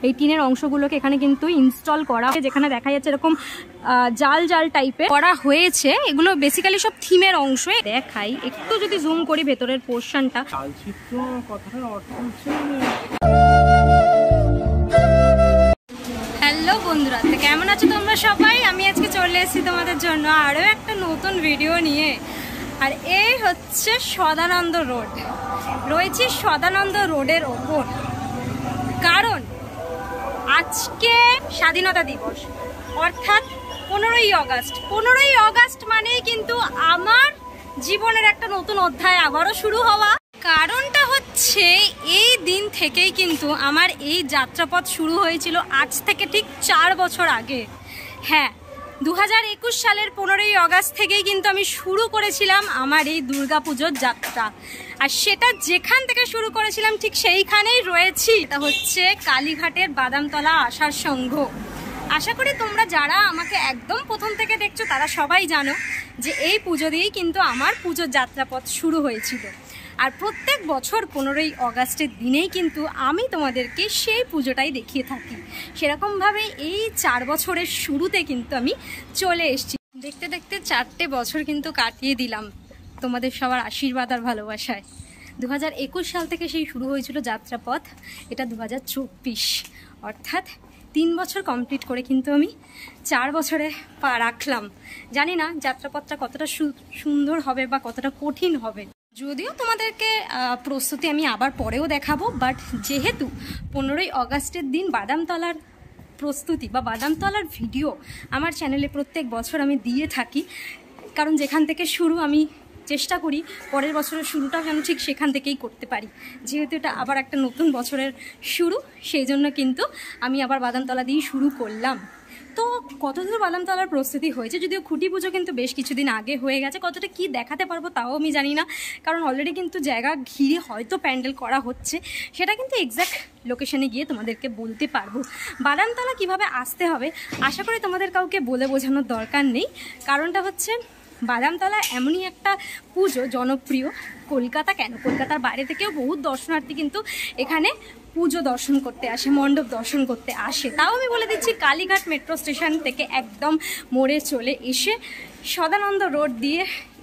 এই টিনের অংশগুলোকে এখানে কিন্তু ইনস্টল করা, যেখানে দেখা যাচ্ছে এরকম জাল জাল টাইপের করা হয়েছে। এগুলো বেসিক্যালি সব থিমের অংশ। দেখাই একটু যদি জুম করি ভেতরের পোর্শনটা। হ্যালো বন্ধুরা, কেমন আছো তোমরা সবাই? আমি আজকে চলে এসেছি তোমাদের জন্য আরও একটা নতুন ভিডিও নিয়ে। আর এই হচ্ছে সদানন্দ রোড। রয়েছি সদানন্দ রোডের ওপর, কারণ আজকে স্বাধীনতা দিবস, অর্থাৎ 15ই আগস্ট। 15ই আগস্ট মানেই কিন্তু আমার জীবনের একটা নতুন অধ্যায় আবারও শুরু হওয়া। কারণটা হচ্ছে এই দিন থেকেই কিন্তু আমার এই যাত্রাপথ শুরু হয়েছিল, আজ থেকে ঠিক 4 বছর আগে। হ্যাঁ, 2021 সালের 15ই আগস্ট থেকেই কিন্তু আমি শুরু করেছিলাম আমার এই দুর্গাপুজোর যাত্রা। আর সেটা যেখান থেকে শুরু করেছিলাম ঠিক সেইখানেই রয়েছি। এটা হচ্ছে কালীঘাটের বাদামতলা আশার সংঘ। আশা করি তোমরা যারা আমাকে একদম প্রথম থেকে দেখছো তারা সবাই জানো যে এই পুজো দিয়েই কিন্তু আমার পুজোর যাত্রাপথ শুরু হয়েছিল। আর প্রত্যেক বছর 15ই আগস্টের দিনেই কিন্তু আমি তোমাদেরকে সেই পুজোটাই দেখিয়ে থাকি। সেরকমভাবে এই 4 বছরের শুরুতে কিন্তু আমি চলে এসেছি। দেখতে দেখতে 4টে বছর কিন্তু কাটিয়ে দিলাম তোমাদের সবার আশীর্বাদ আর ভালোবাসায়। 2021 সাল থেকে সেই শুরু হয়েছিল যাত্রাপথ। এটা 2024, অর্থাৎ 3 বছর কমপ্লিট করে কিন্তু আমি 4 বছরে পা রাখলাম। জানি না যাত্রাপথটা কতটা সুন্দর হবে বা কতটা কঠিন হবে, যদিও তোমাদেরকে প্রস্তুতি আমি আবার পরেও দেখাবো। বাট যেহেতু 15ই আগস্টের দিন বাদামতলার প্রস্তুতি বা বাদামতলার ভিডিও আমার চ্যানেলে প্রত্যেক বছর আমি দিয়ে থাকি, কারণ যেখান থেকে শুরু আমি চেষ্টা করি পরের বছরের শুরুটা যেন ঠিক সেখান থেকেই করতে পারি। যেহেতু এটা আবার একটা নতুন বছরের শুরু, সেই জন্য কিন্তু আমি আবার বাদামতলা দিয়েই শুরু করলাম। তো কতদূর বাদামতলার প্রস্তুতি হয়েছে, যদিও খুঁটি পুজো কিন্তু বেশ কিছুদিন আগে হয়ে গেছে। কতটা কি দেখাতে পারবো তাও আমি জানি না, কারণ অলরেডি কিন্তু জায়গা ঘিরে হয়তো প্যান্ডেল করা হচ্ছে। সেটা কিন্তু এক্স্যাক্ট লোকেশনে গিয়ে তোমাদেরকে বলতে পারবো। বাদামতলা কিভাবে আসতে হবে আশা করি তোমাদের কাউকে বলে বোঝানোর দরকার নেই। কারণটা হচ্ছে বাদামতলা এমনই একটা পুজো জনপ্রিয়, কলকাতা কেন, কলকাতার বাইরে থেকেও বহু দর্শনার্থী কিন্তু এখানে পুজো দর্শন করতে আসে, মণ্ডপ দর্শন করতে আসে। তাও আমি বলে দিচ্ছি, কালীঘাট মেট্রো স্টেশন থেকে একদম মোড়ে চলে এসে সদানন্দ রোড দিয়ে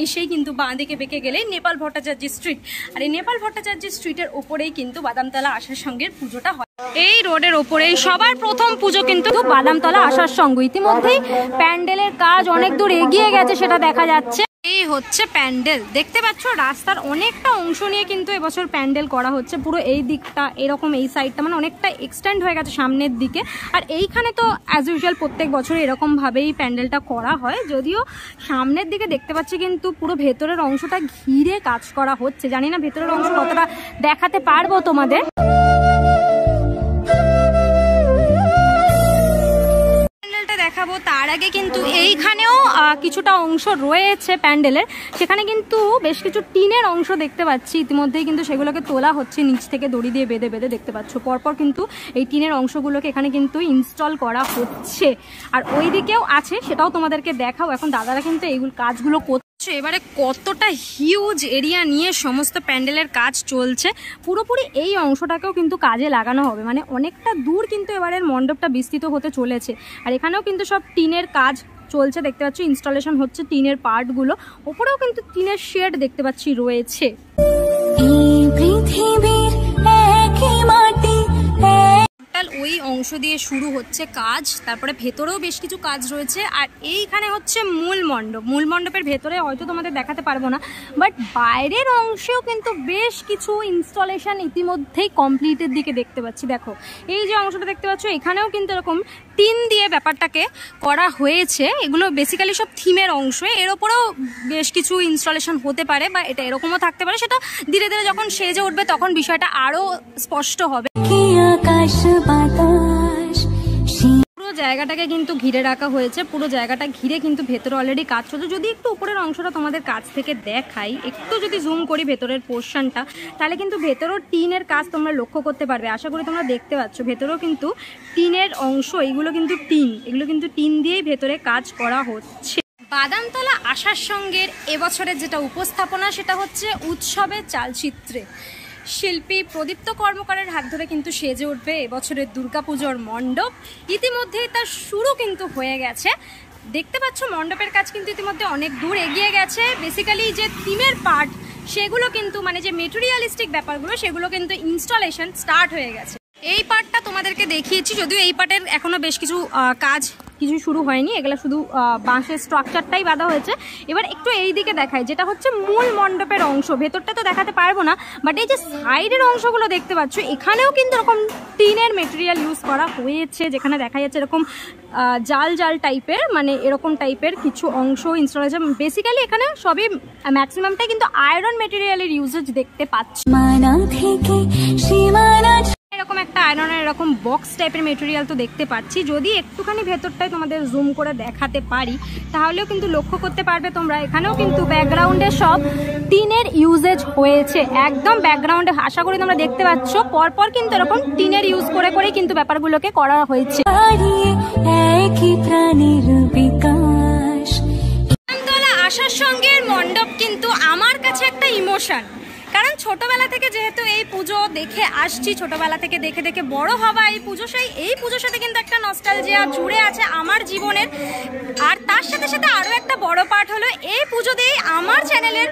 এসেই কিন্তু বাঁ দিকে বেঁকে গেলেই নেপাল ভট্টাচার্য স্ট্রিট। আর এই নেপাল ভট্টাচার্য স্ট্রিটের ওপরেই কিন্তু বাদামতলা আশার সঙ্গের পুজোটা হয়। এই রোডের ওপরেই সবার প্রথম পুজো কিন্তু বাদামতলা আশার সঙ্গ। ইতিমধ্যেই প্যান্ডেলের কাজ অনেক দূর এগিয়ে গেছে, সেটা দেখা যাচ্ছে। এই হচ্ছে প্যান্ডেল, দেখতে পাচ্ছ রাস্তার অনেকটা অংশ নিয়ে কিন্তু এবছর প্যান্ডেল করা হচ্ছে। পুরো এই দিকটা এরকম, এই সাইডটা মানে অনেকটা এক্সটেন্ড হয়ে গেছে সামনের দিকে। আর এইখানে তো অ্যাজ ইউজুয়াল প্রত্যেক বছর এরকমভাবেই প্যান্ডেলটা করা হয়, যদিও সামনের দিকে দেখতে পাচ্ছি কিন্তু পুরো ভেতরের অংশটা ঘিরে কাজ করা হচ্ছে। জানি না ভেতরের অংশ কতটা দেখাতে পারবো তোমাদের। দেখাবো তার আগে কিন্তু এইখানেও কিছুটা অংশ রয়েছে প্যান্ডেলের, সেখানে কিন্তু বেশ কিছু টিনের অংশ দেখতে পাচ্ছি। ইতিমধ্যেই কিন্তু সেগুলোকে তোলা হচ্ছে নিচ থেকে দড়ি দিয়ে বেঁধে বেঁধে, দেখতে পাচ্ছ পরপর কিন্তু এই টিনের অংশগুলোকে এখানে কিন্তু ইনস্টল করা হচ্ছে। আর ওই দিকেও আছে, সেটাও তোমাদেরকে দেখাও। এখন দাদারা কিন্তু এইগুলো কাজগুলো করছে। এবারে কতটা হিউজ এরিয়া নিয়ে সমস্ত প্যান্ডেলের কাজ চলছে, পুরোপুরি এই অংশটাকেও কিন্তু কাজে লাগানো হবে। মানে অনেকটা দূর কিন্তু এবারের মণ্ডপটা বিস্তৃত হতে চলেছে। আর এখানেও কিন্তু সব টিনের কাজ চলছে, দেখতে পাচ্ছ ইনস্টলেশন হচ্ছে টিনের পার্টগুলো। ওপরেও কিন্তু টিনের শেড দেখতে পাচ্ছি রয়েছে। ওই অংশ দিয়ে শুরু হচ্ছে কাজ, তারপরে ভেতরেও বেশ কিছু কাজ রয়েছে। আর এইখানে হচ্ছে মূল মণ্ডপ। মূল মণ্ডপের ভেতরে হয়তো তোমাদের দেখাতে পারবো না, বাট বাইরের অংশেও কিন্তু বেশ কিছু ইনস্টলেশন ইতিমধ্যেই কমপ্লিটের দিকে দেখতে পাচ্ছি। দেখো এই যে অংশটা দেখতে পাচ্ছ, এখানেও কিন্তু এরকম টিন দিয়ে ব্যাপারটাকে করা হয়েছে। এগুলো বেসিক্যালি সব থিমের অংশ। এর ওপরেও বেশ কিছু ইনস্টলেশন হতে পারে বা এটা এরকমও থাকতে পারে, সেটা ধীরে ধীরে যখন সেজে উঠবে তখন বিষয়টা আরও স্পষ্ট হবে। পুরো জায়গাটাকে কিন্তু ঘিরে রাখা হয়েছে, পুরো জায়গাটা ঘিরে কিন্তু ভেতরে অলরেডি কাজ চলছে। যদি একটু উপরের অংশটা তোমাদের কাছ থেকে দেখাই, একটু যদি জুম করি ভেতরের পোর্শনটা, তাহলে কিন্তু ভেতরেও টিনের কাজ তোমরা লক্ষ্য করতে পারবে। আশা করি তোমরা দেখতে পাচ্ছ ভেতরেও কিন্তু টিনের অংশ। এইগুলো কিন্তু টিন, এগুলো কিন্তু টিন দিয়েই ভেতরে কাজ করা হচ্ছে। বাদামতলা আশার সঙ্গের এবছরের যেটা উপস্থাপনা, সেটা হচ্ছে উৎসবের চালচিত্রে। শিল্পী প্রদীপ্ত কর্মকারের হাত ধরে কিন্তু সেজে উঠবে এবছরের দুর্গাপুজোর মণ্ডপ। ইতিমধ্যেই তার শুরু কিন্তু হয়ে গেছে। দেখতে পাচ্ছ মণ্ডপের কাজ কিন্তু ইতিমধ্যে অনেক দূর এগিয়ে গেছে। বেসিক্যালি যে থিমের পার্ট সেগুলো কিন্তু মানে যে মেটেরিয়ালিস্টিক ব্যাপারগুলো সেগুলো কিন্তু ইনস্টলেশন স্টার্ট হয়ে গেছে। এই পার্টটা তোমাদেরকে দেখিয়েছি, যদিও এই পার্টের এখনো বেশ কিছু কাজ কিছু শুরু হয়নি, এগুলো শুধু বাঁশের স্ট্রাকচারটাই বাঁধা হয়েছে। এবার একটু এই দিকে দেখায়, যেটা হচ্ছে মূল মণ্ডপের অংশ। ভেতরটা তো দেখাতে পারবো না, বাট এই যে সাইডের অংশগুলো দেখতে পাচ্ছ এখানেও কিন্তু এরকম টিনের মেটেরিয়াল ইউজ করা হয়েছে, যেখানে দেখা যাচ্ছে এরকম জাল জাল টাইপের, মানে এরকম টাইপের কিছু অংশ ইনস্টলেশন। বেসিক্যালি এখানে সবই ম্যাক্সিমামটাই কিন্তু আয়রন মেটেরিয়ালের ইউজেজ দেখতে পাচ্ছ। এরকম একটা আয়রনের এরকম বক্স টাইপের মেটেরিয়াল তো দেখতে পাচ্ছি। যদি একটুখানি ভেতরটাই তোমাদের জুম করে দেখাতে পারি তাহলেও কিন্তু লক্ষ্য করতে পারবে তোমরা, এখানেও কিন্তু ব্যাকগ্রাউন্ডে সব টিনের ইউজেজ হয়েছে। একদম ব্যাকগ্রাউন্ডে আশা করি তোমরা দেখতে পাচ্ছ পরপর কিন্তু এরকম টিনের ইউজ করে করেই কিন্তু ব্যাপারগুলোকে করা হয়েছে। আশার সঙ্গে মণ্ডপ কিন্তু আমার কাছে একটা ইমোশন, কারণ ছোটবেলা থেকে যেহেতু এই পুজো দেখে আসছি, ছোটবেলা থেকে দেখে দেখে বড় হওয়া এই পুজো, এই পুজোর সাথে কিন্তু একটা নস্টালজিয়া জুড়ে আছে আমার জীবনের। আর তার সাথে সাথে আরও একটা বড় পার্ট হলো এই পুজো দিয়েই আমার চ্যানেলের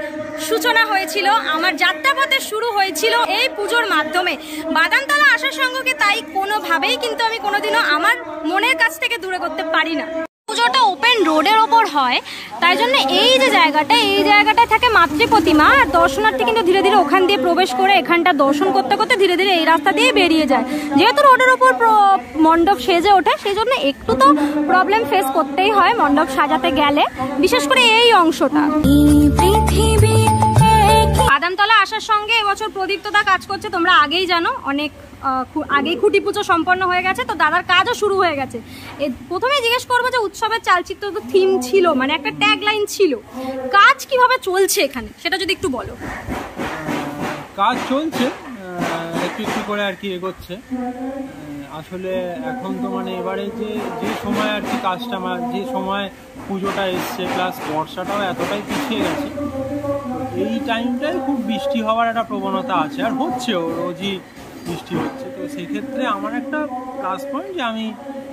সূচনা হয়েছিল, আমার যাত্রাপথে শুরু হয়েছিল এই পুজোর মাধ্যমে। বাদামতলা আশার সঙ্গকে তাই কোনোভাবেই কিন্তু আমি কোনোদিনও আমার মনের কাছ থেকে দূরে করতে পারি না। পুজোটা ওপেন রোডের ওপর হয়, তাই জন্য এই যে জায়গাটায় থাকে মাতৃ প্রতিমা, আর দর্শনার্থী কিন্তু ধীরে ধীরে ওখান দিয়ে প্রবেশ করে এখানটা দর্শন করতে করতে ধীরে ধীরে এই রাস্তা দিয়ে বেরিয়ে যায়। যেহেতু রোডের ওপর মণ্ডপ সেজে ওঠে, সেই জন্য একটু তো প্রবলেম ফেস করতেই হয় মণ্ডপ সাজাতে গেলে, বিশেষ করে এই অংশটা। বাদামতলা আসার সঙ্গে এবছর প্রদীপ্তদা কাজ করছে, তোমরা আগেই জানো, অনেক আগেই খুঁটি পুজো সম্পন্ন হয়ে গেছে, তো দাদার কাজও শুরু হয়ে গেছে। প্রথমে জিজ্ঞেস করবো যে উৎসবের চালচিত্র তো থিম ছিল, মানে একটা ট্যাগ লাইন ছিল, কাজ কিভাবে চলছে এখানে সেটা যদি একটু বলো। কাজ চলছে একটু একটু করে আর কি এগোচ্ছে। আসলে এখন তো মানে এবারে যে সময় আর কি কাজটা, যে সময় পুজোটা এসছে প্লাস বর্ষাটাও এতটাই পিছিয়ে গেছে, এই টাইমটায় খুব বৃষ্টি হওয়ার একটা প্রবণতা আছে, আর হচ্ছেও, রোজই বৃষ্টি হচ্ছে। তো সেক্ষেত্রে আমার একটা প্লাস পয়েন্ট যে আমি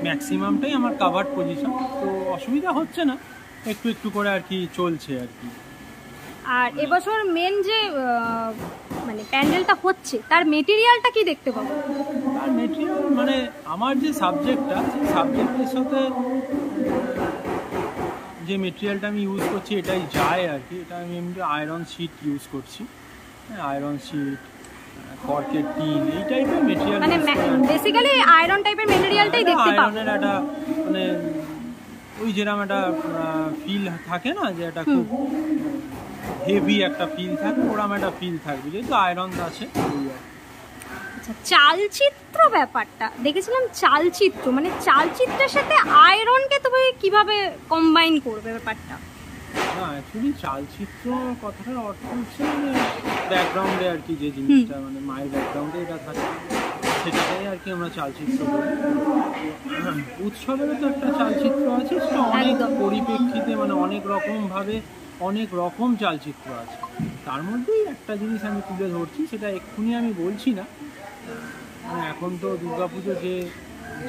ম্যাক্সিমামটাই আমার কাভার্ড পজিশন, তো অসুবিধা হচ্ছে না, একটু একটু করে আর কি চলছে আর কি। আর এবছর মেন যে মানে প্যান্ডেলটা হচ্ছে তার মেটেরিয়ালটা কি দেখতে পাবো? তার মেটেরিয়াল মানে আমার যে সাবজেক্টটা, সেই সাবজেক্টের সাথে যে মেটেরিয়ালটা আমি ইউজ করছি এটাই যায় আর কি। এটা আমি এমনি আয়রন শিট ইউজ করছি, আয়রন শিট, কর্কের টিন, এই টাইপের মেটেরিয়াল, মানে বেসিক্যালি আয়রন টাইপের মেটেরিয়ালটাই দেখতে পাবো। আয়রনের একটা মানে ওই যেরকম একটা ফিল থাকে না, যে একটা খুব হেভি একটা ফিল থাকে, ওরকম একটা ফিল থাকবে যেহেতু আয়রন আছে। আচ্ছা, চালচিত্র ব্যাপারটা দেখেছিলাম, চালচিত্র মানে চালচিত্রের সাথে আয়রনকে তুমি কিভাবে কম্বাইন করবে ব্যাপারটা? না, অ্যাকচুয়ালি চালচিত্র কথাটার অর্থ হচ্ছে মানে ব্যাকগ্রাউন্ডে আর কি যে জিনিসটা, মানে মায়ের ব্যাকগ্রাউন্ডে এটা থাকে, সেটাই আর কি আমরা চালচিত্র বলি। উৎসবেরও তো একটা চালচিত্র আছে, সেটা অনেক পরিপ্রেক্ষিতে, মানে অনেক রকমভাবে অনেক রকম চালচিত্র আছে। তার মধ্যেই একটা জিনিস আমি তুলে ধরছি, সেটা এক্ষুনি আমি বলছি না। মানে এখন তো দুর্গাপুজো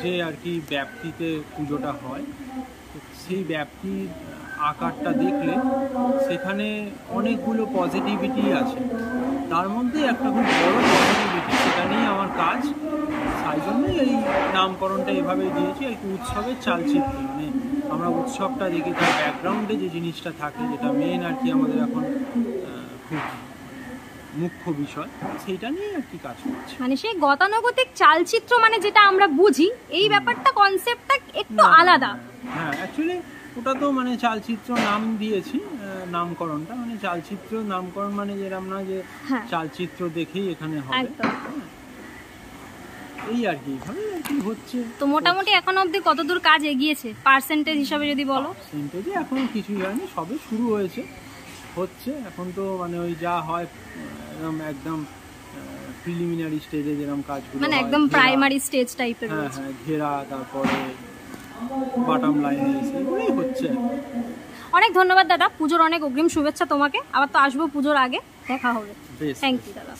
যে আর কি ব্যাপ্তিতে পুজোটা হয়, সেই ব্যাপ্তির আকারটা দেখলে সেখানে অনেকগুলো পজিটিভিটি আছে, তার মধ্যে একটা খুব বড় পজিটিভিটি, সেটা নিয়ে আমার কাজ। তাই জন্যই এই নামকরণটা এভাবেই দিয়েছি আর কি, উৎসবের চালচিত্র। মানে আমরা উৎসবটা দেখি, তার ব্যাকগ্রাউন্ডে যে জিনিসটা থাকে, যেটা মেন আর কি আমাদের এখন খুব মুখ্য বিষয়, সেইটা নিয়ে আর কি কাজ করছে। মানে সেই গতানুগতিক চালচিত্র মানে যেটা আমরা বুঝি, এই ব্যাপারটা কনসেপ্টটা একটু আলাদা। হ্যাঁ, অ্যাকচুয়ালি ওটা তো মানে চালচিত্র নাম দিয়েছি, নামকরণটা মানে চালচিত্র নামকরণ, মানে যেরকম না যে চালচিত্র দেখেই এখানে হবে, এই আর কি ভাবে আর কি হচ্ছে। তো মোটামুটি এখন অবধি কতদূর কাজ এগিয়েছে পার্সেন্টেজ হিসাবে যদি বলো? পার্সেন্টেজে এখন কিছুই হয়নি, সবে শুরু হচ্ছে এখন তো মানে ওই যা হয় একদম প্রিলিমিনারি স্টেজে যেরকম কাজগুলো, মানে একদম প্রাইমারি স্টেজ টাইপের। হ্যাঁ, ঘেরা, তারপরে বাটাম লাইনে এগুলোই হচ্ছে। অনেক ধন্যবাদ দাদা, পুজোর অনেক অগ্রিম শুভেচ্ছা তোমাকে। আবার তো আসবো পুজোর আগে, দেখা হবে। থ্যাংক ইউ দাদা।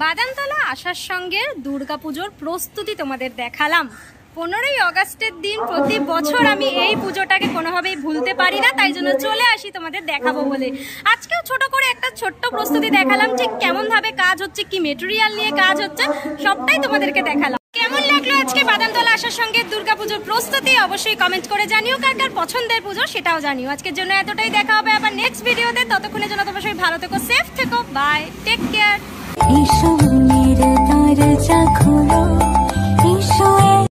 বাদামতলা আসার সঙ্গে দুর্গাপুজোর প্রস্তুতি তোমাদের দেখালাম। 15ই আগস্টের দিন প্রতি বছর আমি এই পুজোটাকে কোনোভাবেই ভুলতে পারি না, তাই জন্য চলে আসি তোমাদের দেখাবো বলে। আজকেও ছোট করে একটা ছোট্ট প্রস্তুতি দেখালাম, ঠিক কেমন ভাবে কাজ হচ্ছে, কি মেটেরিয়াল নিয়ে কাজ হচ্ছে, সবটাই তোমাদেরকে দেখালাম। কেমন লাগলো আজকে বাদামতলা আসার সঙ্গে দুর্গাপুজোর প্রস্তুতি অবশ্যই কমেন্ট করে জানিও, কার কার পছন্দের পুজো সেটাও জানিও। আজকের জন্য এতটাই, দেখা হবে আবার নেক্সট ভিডিওতে। ততক্ষণের জন্য তোমরা সবাই ভালো থেকো, সেফ থেকো, বাই, টেক কেয়ার।